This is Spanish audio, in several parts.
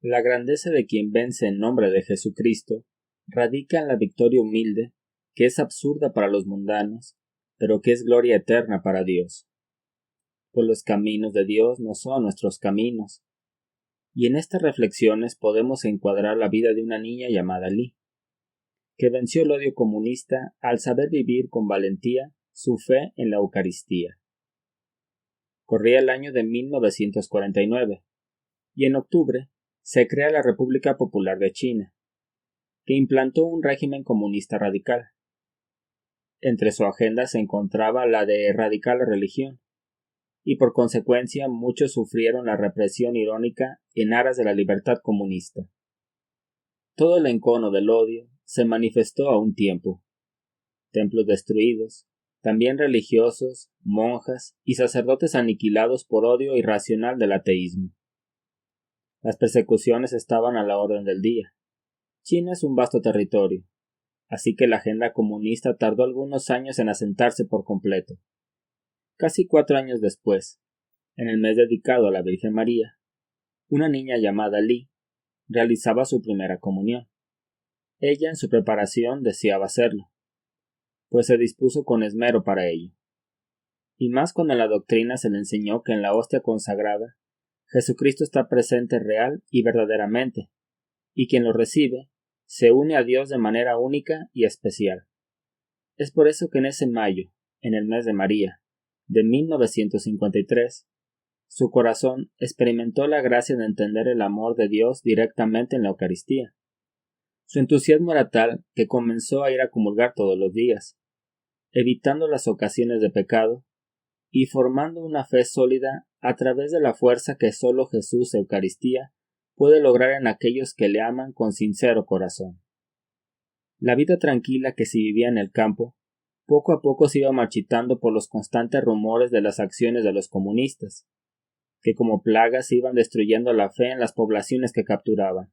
La grandeza de quien vence en nombre de Jesucristo radica en la victoria humilde, que es absurda para los mundanos, pero que es gloria eterna para Dios. Pues los caminos de Dios no son nuestros caminos. Y en estas reflexiones podemos encuadrar la vida de una niña llamada Lee, que venció el odio comunista al saber vivir con valentía su fe en la Eucaristía. Corría el año de 1949, y en octubre se crea la República Popular de China, que implantó un régimen comunista radical. Entre su agenda se encontraba la de erradicar la religión, y por consecuencia muchos sufrieron la represión irónica en aras de la libertad comunista. Todo el encono del odio se manifestó a un tiempo. Templos destruidos, también religiosos, monjas y sacerdotes aniquilados por odio irracional del ateísmo. Las persecuciones estaban a la orden del día. China es un vasto territorio, así que la agenda comunista tardó algunos años en asentarse por completo. Casi 4 años después, en el mes dedicado a la Virgen María, una niña llamada Lee realizaba su primera comunión. Ella en su preparación deseaba hacerlo, pues se dispuso con esmero para ello. Y más cuando en la doctrina se le enseñó que en la hostia consagrada Jesucristo está presente real y verdaderamente, y quien lo recibe se une a Dios de manera única y especial. Es por eso que en ese mayo, en el mes de María, de 1953, su corazón experimentó la gracia de entender el amor de Dios directamente en la Eucaristía. Su entusiasmo era tal que comenzó a ir a comulgar todos los días, evitando las ocasiones de pecado y formando una fe sólida a través de la fuerza que solo Jesús Eucaristía puede lograr en aquellos que le aman con sincero corazón. La vida tranquila que se vivía en el campo, poco a poco se iba marchitando por los constantes rumores de las acciones de los comunistas, que como plagas iban destruyendo la fe en las poblaciones que capturaban.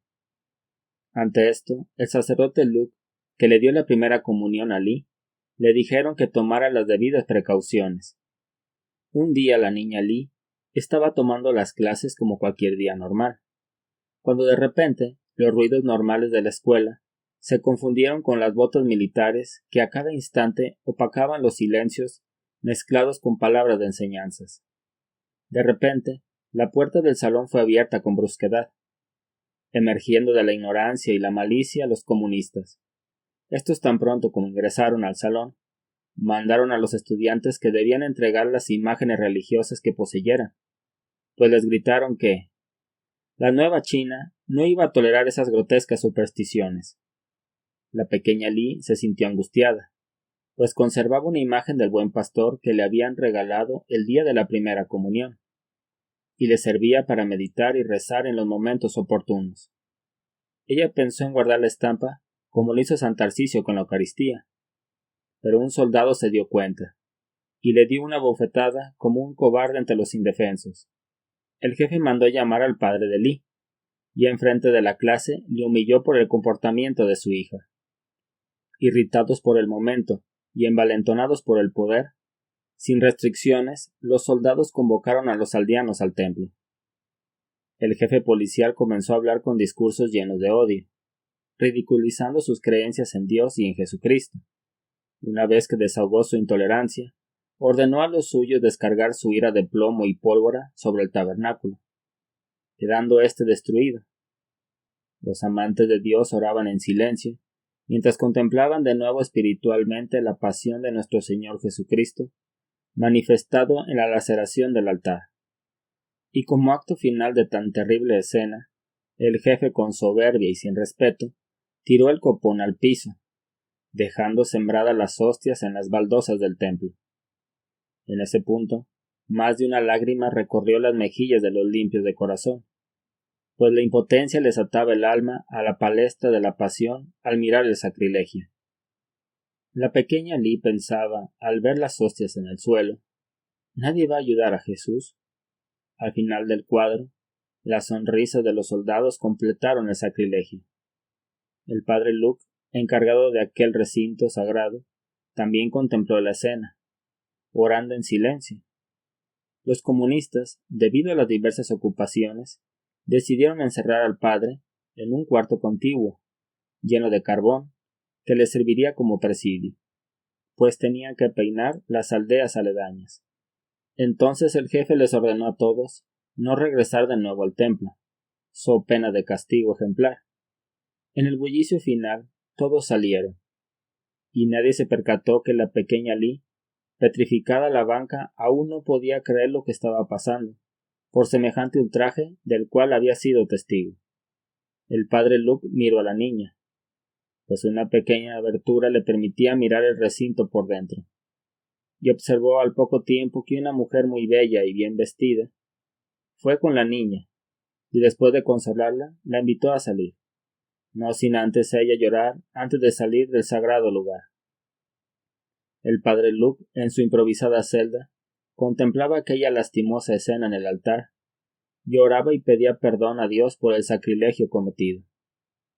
Ante esto, el sacerdote Luke, que le dio la primera comunión a Lee, le dijeron que tomara las debidas precauciones. Un día la niña Lee estaba tomando las clases como cualquier día normal, cuando de repente los ruidos normales de la escuela se confundieron con las botas militares que a cada instante opacaban los silencios mezclados con palabras de enseñanzas. De repente, la puerta del salón fue abierta con brusquedad, emergiendo de la ignorancia y la malicia los comunistas. Estos tan pronto como ingresaron al salón, mandaron a los estudiantes que debían entregar las imágenes religiosas que poseyeran, pues les gritaron que la nueva China no iba a tolerar esas grotescas supersticiones. La pequeña Lee se sintió angustiada, pues conservaba una imagen del buen pastor que le habían regalado el día de la primera comunión, y le servía para meditar y rezar en los momentos oportunos. Ella pensó en guardar la estampa como lo hizo San Tarcisio con la Eucaristía, pero un soldado se dio cuenta, y le dio una bofetada como un cobarde ante los indefensos. El jefe mandó llamar al padre de Lee, y enfrente de la clase le humilló por el comportamiento de su hija. Irritados por el momento y envalentonados por el poder, sin restricciones, los soldados convocaron a los aldeanos al templo. El jefe policial comenzó a hablar con discursos llenos de odio, ridiculizando sus creencias en Dios y en Jesucristo. Una vez que desahogó su intolerancia, ordenó a los suyos descargar su ira de plomo y pólvora sobre el tabernáculo, quedando éste destruido. Los amantes de Dios oraban en silencio, mientras contemplaban de nuevo espiritualmente la pasión de nuestro Señor Jesucristo, manifestado en la laceración del altar. Y como acto final de tan terrible escena, el jefe con soberbia y sin respeto, tiró el copón al piso, dejando sembradas las hostias en las baldosas del templo. En ese punto, más de una lágrima recorrió las mejillas de los limpios de corazón, pues la impotencia les ataba el alma a la palestra de la pasión al mirar el sacrilegio. La pequeña Lee pensaba, al ver las hostias en el suelo, ¿nadie va a ayudar a Jesús? Al final del cuadro, las sonrisas de los soldados completaron el sacrilegio. El padre Luke, encargado de aquel recinto sagrado, también contempló la escena, orando en silencio. Los comunistas, debido a las diversas ocupaciones, decidieron encerrar al padre en un cuarto contiguo, lleno de carbón, que le serviría como presidio, pues tenían que peinar las aldeas aledañas. Entonces el jefe les ordenó a todos no regresar de nuevo al templo, so pena de castigo ejemplar. En el bullicio final todos salieron, y nadie se percató que la pequeña Lee, petrificada a la banca, aún no podía creer lo que estaba pasando, por semejante ultraje del cual había sido testigo. El padre Luke miró a la niña, pues una pequeña abertura le permitía mirar el recinto por dentro, y observó al poco tiempo que una mujer muy bella y bien vestida fue con la niña, y después de consolarla, la invitó a salir, no sin antes ella llorar antes de salir del sagrado lugar. El padre Luke, en su improvisada celda, contemplaba aquella lastimosa escena en el altar, lloraba y pedía perdón a Dios por el sacrilegio cometido,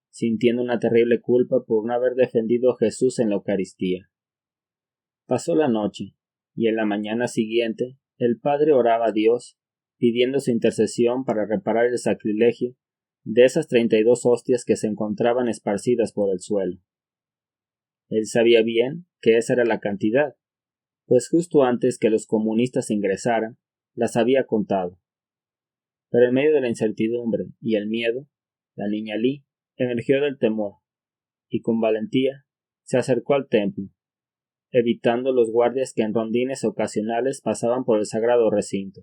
sintiendo una terrible culpa por no haber defendido a Jesús en la Eucaristía. Pasó la noche, y en la mañana siguiente el padre oraba a Dios, pidiendo su intercesión para reparar el sacrilegio de esas 32 hostias que se encontraban esparcidas por el suelo. Él sabía bien que esa era la cantidad, pues justo antes que los comunistas ingresaran, las había contado. Pero en medio de la incertidumbre y el miedo, la niña Lee emergió del temor, y con valentía se acercó al templo, evitando los guardias que en rondines ocasionales pasaban por el sagrado recinto.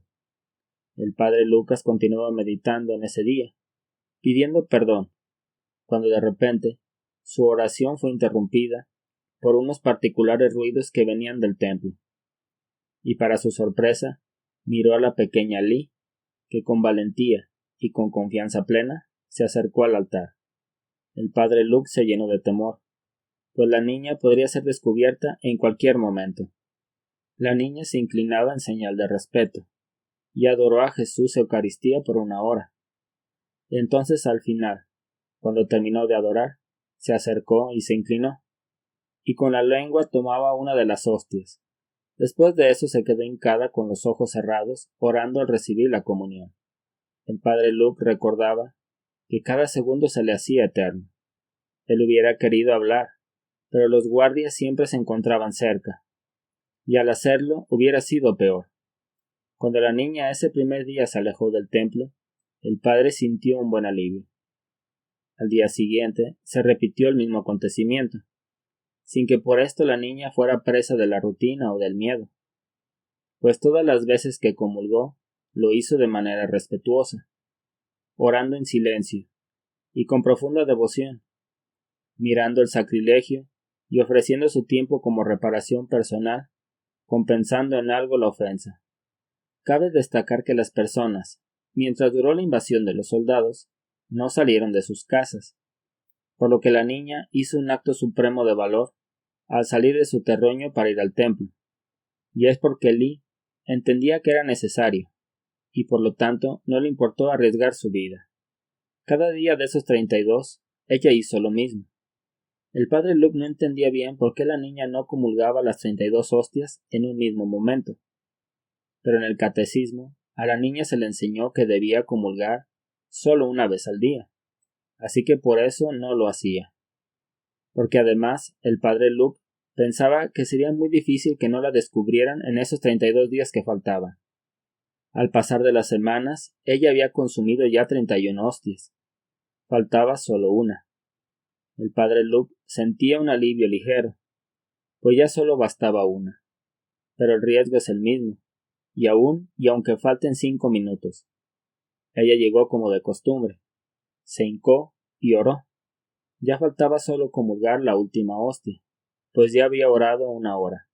El padre Lucas continuaba meditando en ese día, pidiendo perdón, cuando de repente su oración fue interrumpida por unos particulares ruidos que venían del templo, y para su sorpresa miró a la pequeña Lee, que con valentía y con confianza plena se acercó al altar. El padre Luke se llenó de temor, pues la niña podría ser descubierta en cualquier momento. La niña se inclinaba en señal de respeto, y adoró a Jesús Eucaristía por una hora. Entonces al final, cuando terminó de adorar, se acercó y se inclinó, y con la lengua tomaba una de las hostias. Después de eso se quedó hincada con los ojos cerrados, orando al recibir la comunión. El padre Luke recordaba que cada segundo se le hacía eterno. Él hubiera querido hablar, pero los guardias siempre se encontraban cerca, y al hacerlo hubiera sido peor. Cuando la niña ese primer día se alejó del templo, el padre sintió un buen alivio. Al día siguiente se repitió el mismo acontecimiento, sin que por esto la niña fuera presa de la rutina o del miedo, pues todas las veces que comulgó lo hizo de manera respetuosa, orando en silencio y con profunda devoción, mirando el sacrilegio y ofreciendo su tiempo como reparación personal, compensando en algo la ofensa. Cabe destacar que las personas, mientras duró la invasión de los soldados, no salieron de sus casas, por lo que la niña hizo un acto supremo de valor al salir de su terruño para ir al templo, y es porque Lee entendía que era necesario, y por lo tanto no le importó arriesgar su vida. Cada día de esos 32, ella hizo lo mismo. El padre Luke no entendía bien por qué la niña no comulgaba las 32 hostias en un mismo momento, pero en el catecismo a la niña se le enseñó que debía comulgar solo una vez al día, así que por eso no lo hacía. Porque además el padre Luke pensaba que sería muy difícil que no la descubrieran en esos 32 días que faltaban. Al pasar de las semanas, ella había consumido ya 31 hostias. Faltaba solo una. El padre Luke sentía un alivio ligero, pues ya solo bastaba una. Pero el riesgo es el mismo, y aunque falten 5 minutos. Ella llegó como de costumbre, se hincó y oró. Ya faltaba solo comulgar la última hostia, pues ya había orado una hora.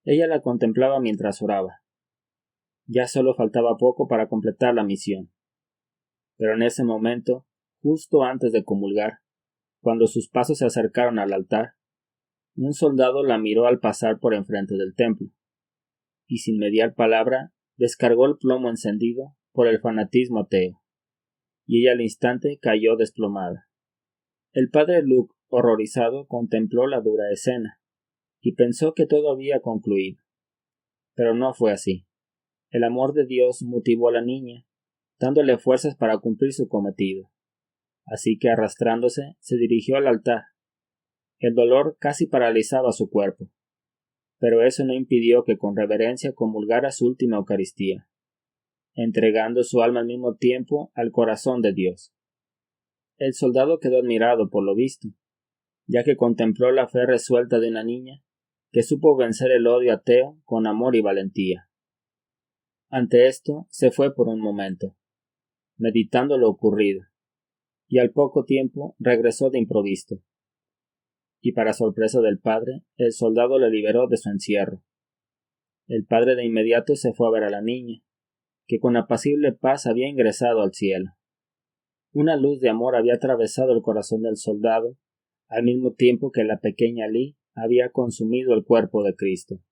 Ella la contemplaba mientras oraba. Ya solo faltaba poco para completar la misión. Pero en ese momento, justo antes de comulgar, cuando sus pasos se acercaron al altar, un soldado la miró al pasar por enfrente del templo, y sin mediar palabra, descargó el plomo encendido por el fanatismo ateo, y ella al instante cayó desplomada. El padre Luke, horrorizado, contempló la dura escena, y pensó que todo había concluido. Pero no fue así. El amor de Dios motivó a la niña, dándole fuerzas para cumplir su cometido. Así que arrastrándose, se dirigió al altar. El dolor casi paralizaba su cuerpo, pero eso no impidió que con reverencia comulgara su última Eucaristía, entregando su alma al mismo tiempo al corazón de Dios. El soldado quedó admirado por lo visto, ya que contempló la fe resuelta de una niña que supo vencer el odio ateo con amor y valentía. Ante esto se fue por un momento, meditando lo ocurrido, y al poco tiempo regresó de improviso. Y para sorpresa del padre, el soldado le liberó de su encierro. El padre de inmediato se fue a ver a la niña, que con apacible paz había ingresado al cielo. Una luz de amor había atravesado el corazón del soldado, al mismo tiempo que la pequeña Lee había consumido el cuerpo de Cristo.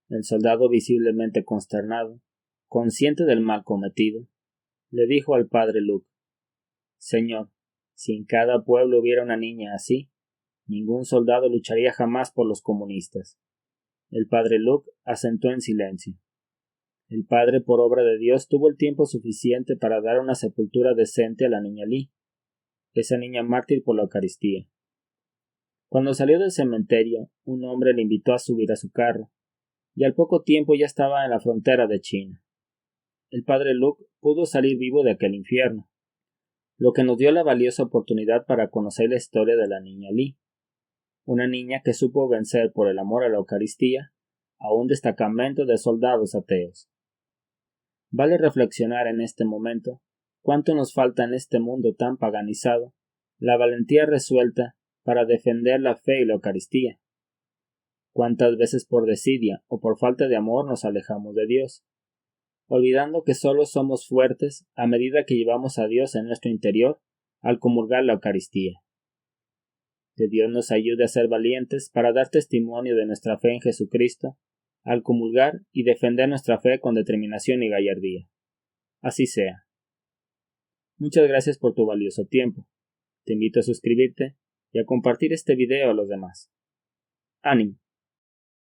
El soldado, visiblemente consternado, consciente del mal cometido, le dijo al padre Luke: «Señor, si en cada pueblo hubiera una niña así, ningún soldado lucharía jamás por los comunistas». El padre Luke asentó en silencio. El padre, por obra de Dios, tuvo el tiempo suficiente para dar una sepultura decente a la niña Lee, esa niña mártir por la Eucaristía. Cuando salió del cementerio, un hombre le invitó a subir a su carro, y al poco tiempo ya estaba en la frontera de China. El padre Luke pudo salir vivo de aquel infierno, lo que nos dio la valiosa oportunidad para conocer la historia de la niña Lee, una niña que supo vencer por el amor a la Eucaristía a un destacamento de soldados ateos. Vale reflexionar en este momento cuánto nos falta en este mundo tan paganizado la valentía resuelta para defender la fe y la Eucaristía. Cuántas veces por desidia o por falta de amor nos alejamos de Dios, olvidando que solo somos fuertes a medida que llevamos a Dios en nuestro interior al comulgar la Eucaristía. Que Dios nos ayude a ser valientes para dar testimonio de nuestra fe en Jesucristo al comulgar y defender nuestra fe con determinación y gallardía. Así sea. Muchas gracias por tu valioso tiempo. Te invito a suscribirte y a compartir este video a los demás. ¡Ánimo!